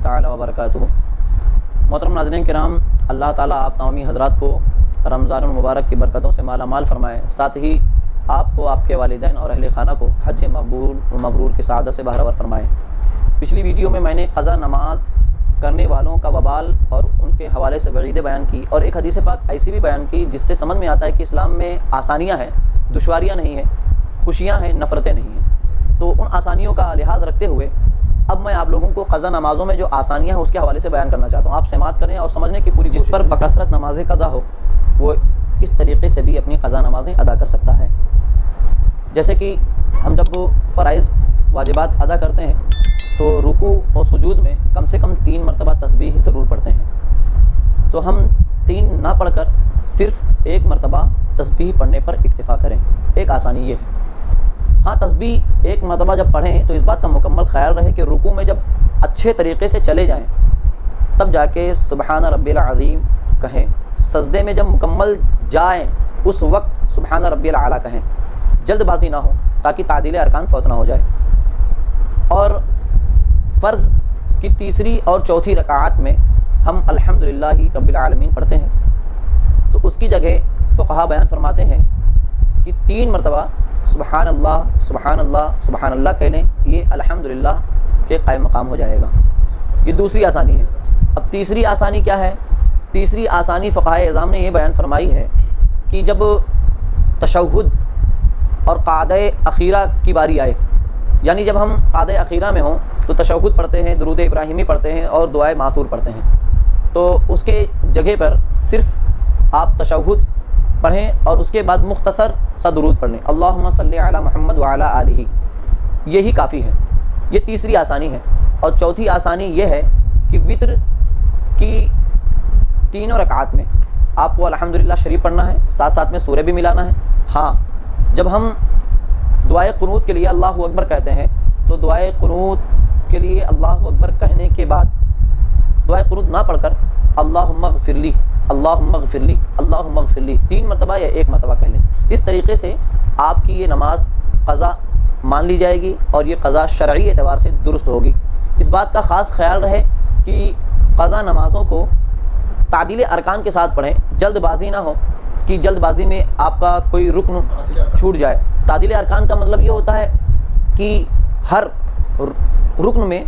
تعالی وبرکاتہ۔ محترم ناظرین کرام، اللہ تعالیٰ آپ تمامی حضرات کو رمضان المبارک کی برکتوں سے مالا مال فرمائے، ساتھ ہی آپ کو، آپ کے والدین اور اہل خانہ کو حج مقبول و مبرور کی سعادت سے بہرور فرمائے۔ پچھلی ویڈیو میں نے قضا نماز کرنے والوں کا وبال اور ان کے حوالے سے وعیدیں بیان کی، اور ایک حدیث پاک ایسی بھی بیان کی جس سے سمجھ میں آتا ہے کہ اسلام میں آسانیاں ہیں، دشواریاں نہیں ہیں، خوشیاں ہیں، نفرتیں نہیں ہیں۔ تو ان آسانیوں کا لحاظ رکھتے ہوئے اب میں آپ لوگوں کو قضا نمازوں میں جو آسانیاں ہیں اس کے حوالے سے بیان کرنا چاہتا ہوں۔ آپ سماعت کریں اور سمجھنے کی پوری، جس پر بکثرت نمازیں قضا ہو وہ اس طریقے سے بھی اپنی قضا نمازیں ادا کر سکتا ہے۔ جیسے کہ ہم جب فرائض واجبات ادا کرتے ہیں تو رکوع اور سجود میں کم سے کم 3 مرتبہ تسبیح ضرور پڑھتے ہیں، تو ہم 3 نہ پڑھ کر صرف 1 مرتبہ تسبیح پڑھنے پر اکتفا کریں۔ ایک آسانی یہ ہے۔ ہاں، تسبیح 1 مرتبہ جب پڑھیں تو اس بات کا مکمل خیال رہے کہ رکوع میں جب اچھے طریقے سے چلے جائیں تب جا کے سبحان ربی العظیم کہیں، سجدے میں جب مکمل جائیں اس وقت سبحان ربی الاعلیٰ کہیں، جلد بازی نہ ہو تاکہ تعدیل ارکان فوت نہ ہو جائے۔ اور فرض کی تیسری اور چوتھی رکعات میں ہم الحمدللہ رب العالمین پڑھتے ہیں، تو اس کی جگہ فقہا بیان فرماتے ہیں کہ 3 مرتبہ سبحان اللہ سبحان اللہ سبحان اللہ کہنے، یہ الحمدللہ کے قائم مقام ہو جائے گا۔ یہ دوسری آسانی ہے۔ اب تیسری آسانی کیا ہے؟ تیسری آسانی فقہائے اعظام نے یہ بیان فرمائی ہے کہ جب تشہد اور قعدہ اخیرہ کی باری آئے، یعنی جب ہم قعدہ اخیرہ میں ہوں تو تشہد پڑھتے ہیں، درود ابراہیمی پڑھتے ہیں اور دعائے ماثور پڑھتے ہیں، تو اس کے جگہ پر صرف آپ تشہد پڑھیں اور اس کے بعد مختصر سا درود پڑھ لیں، اللہم صلی علی محمد وعلی آلہ، یہی کافی ہے۔ یہ تیسری آسانی ہے۔ اور چوتھی آسانی یہ ہے کہ وطر کی 3 رکعات میں آپ کو الحمدللہ شریف پڑھنا ہے، ساتھ ساتھ میں سورہ بھی ملانا ہے۔ ہاں، جب ہم دعائے قنوت کے لیے اللہ اکبر کہتے ہیں تو دعائے قنوت کے لیے اللہ اکبر کہنے کے بعد دعائے قنوت نہ پڑھ کر اللہم اغفر لی، اللہم اغفر لی، اللہم اغفر لی 3 مرتبہ یا 1 مرتبہ کہہ لیں۔ اس طریقے سے آپ کی یہ نماز قضا مان لی جائے گی اور یہ قضا شرعی اعتبار سے درست ہوگی۔ اس بات کا خاص خیال رہے کہ قضا نمازوں کو تعدیل ارکان کے ساتھ پڑھیں، جلد بازی نہ ہو کہ جلد بازی میں آپ کا کوئی رکن چھوٹ جائے۔ تعدیل ارکان کا مطلب یہ ہوتا ہے کہ ہر رکن میں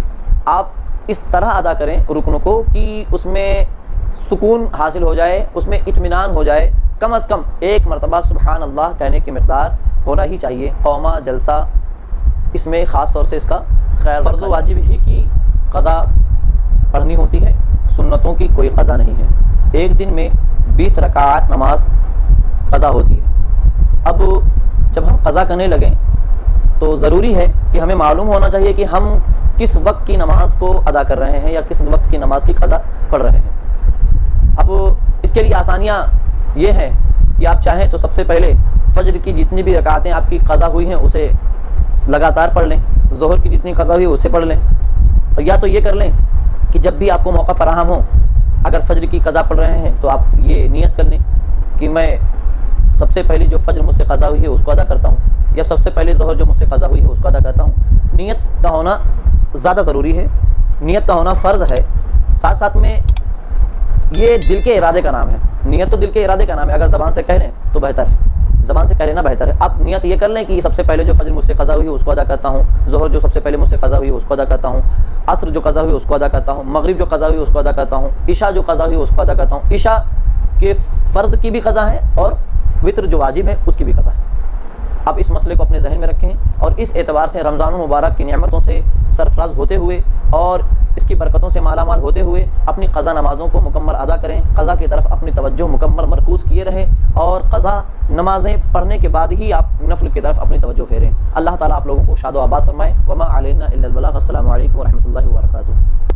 آپ اس طرح ادا کریں رکنوں کو کہ اس میں سکون حاصل ہو جائے، اس میں اطمینان ہو جائے، کم از کم 1 مرتبہ سبحان اللہ کہنے کی مقدار ہونا ہی چاہیے۔ قومہ جلسہ اس میں خاص طور سے اس کا خیر، فرض و واجب ہی کی قضا پڑھنی ہوتی ہے، سنتوں کی کوئی قضا نہیں ہے۔ ایک دن میں 20 رکعات نماز قضا ہوتی ہے۔ اب جب ہم قضا کرنے لگیں تو ضروری ہے کہ ہمیں معلوم ہونا چاہیے کہ ہم کس وقت کی نماز کو ادا کر رہے ہیں یا کس وقت کی نماز کی قضا پڑھ رہے ہیں۔ اب اس کے لیے آسانیاں یہ ہیں کہ آپ چاہیں تو سب سے پہلے فجر کی جتنی بھی رکعتیں آپ کی قضا ہوئی ہیں اسے لگاتار پڑھ لیں، ظہر کی جتنی قضا ہوئی اسے پڑھ لیں، اور یا تو یہ کر لیں کہ جب بھی آپ کو موقع فراہم ہو، اگر فجر کی قضا پڑھ رہے ہیں تو آپ یہ نیت کر لیں کہ میں سب سے پہلے جو فجر مجھ سے قضا ہوئی ہے اس کو ادا کرتا ہوں، یا سب سے پہلے ظہر جو مجھ سے قضا ہوئی ہے اس کو ادا کرتا ہوں۔ نیت کا ہونا زیادہ ضروری ہے، نیت کا ہونا فرض ہے۔ ساتھ ساتھ میں یہ دل کے ارادے کا نام ہے، نیت تو دل کے ارادے کا نام ہے، اگر زبان سے کہہ لیں تو بہتر ہے، زبان سے کہہ لینا بہتر ہے۔ آپ نیت یہ کر لیں کہ سب سے پہلے جو فجر مجھ سے قضا ہوئی ہے اس کو ادا کرتا ہوں، ظہر جو سب سے پہلے مجھ سے قضا ہوئی ہے اس کو ادا کرتا ہوں، عصر جو قضا ہوئی اس کو ادا کرتا ہوں، مغرب جو قضا ہوئی اس کو ادا کرتا ہوں، عشاء جو قضا ہوئی اس کو ادا کرتا ہوں۔ عشاء کے فرض کی بھی قضا ہے اور وطر جو واجب ہے اس کی بھی قضا ہے۔ آپ اس مسئلے کو اپنے ذہن میں رکھیں اور اس اعتبار سے رمضان المبارک کی نعمتوں سے سرفراز ہوتے ہوئے اور اس کی برکتوں سے مالا مال ہوتے ہوئے اپنی قضا نمازوں کو مکمل ادا کریں، قضا کی طرف اپنی توجہ مکمل مرکوز کیے رہیں اور قضا نمازیں پڑھنے کے بعد ہی آپ نفل کی طرف اپنی توجہ پھیریں۔ اللہ تعالیٰ آپ لوگوں کو شاد و آباد فرمائے۔ وما علینا الا البلاغ۔ السلام علیکم ورحمۃ اللہ وبرکاتہ۔